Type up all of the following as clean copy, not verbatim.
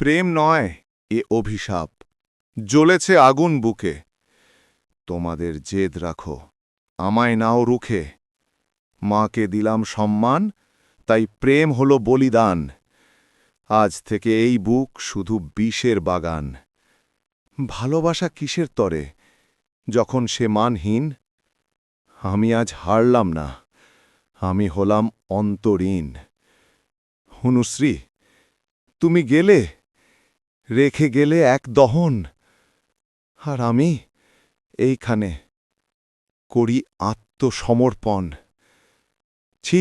প্রেম নয়, এ অভিশাপ। জ্বলেছে আগুন বুকে। তোমাদের জেদ রাখো, আমায় নাও রুখে। মাকে দিলাম সম্মান, তাই প্রেম হলো বলিদান। আজ থেকে এই বুক শুধু বিষের বাগান। ভালোবাসা কিসের তরে, যখন সে মানহীন? আমি আজ হারলাম না, আমি হলাম অন্তরীণ। হুনুশ্রী, তুমি গেলে, রেখে গেলে এক দহন। আর আমি এইখানে করি আত্মসমর্পণ। ছি,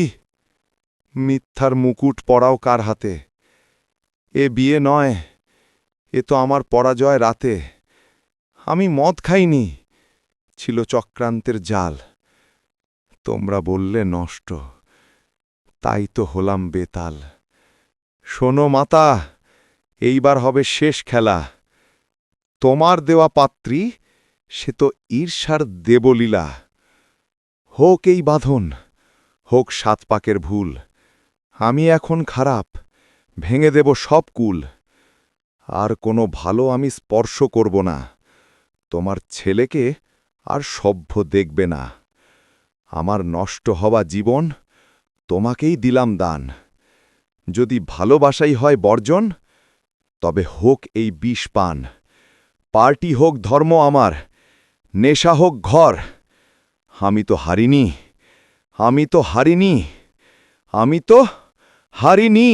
মিথ্যার মুকুট পরাও কার হাতে? এ বিয়ে নয়, এ তো আমার পরাজয় রাতে। আমি মদ খাইনি, ছিল চক্রান্তের জাল। তোমরা বললে নষ্ট, তাই তো হলাম বেতাল। শোনো মাতা, এইবার হবে শেষ খেলা। তোমার দেওয়া পাত্রী, সে তো ঈর্ষার দেবলীলা। হোক এই বাঁধন, হোক ৭ পাকের ভুল। আমি এখন খারাপ, ভেঙে দেব সব কুল। আর কোনো ভালো আমি স্পর্শ করব না। তোমার ছেলেকে আর সভ্য দেখবে না। আমার নষ্ট হওয়া জীবন তোমাকেই দিলাম দান। যদি ভালোবাসাই হয় বর্জন, তবে হোক এই বিষ পান। পার্টি হোক ধর্ম আমার, নেশা হোক ঘর। আমি তো হারিনি, আমি তো হারিনি, আমি তো হারিনি।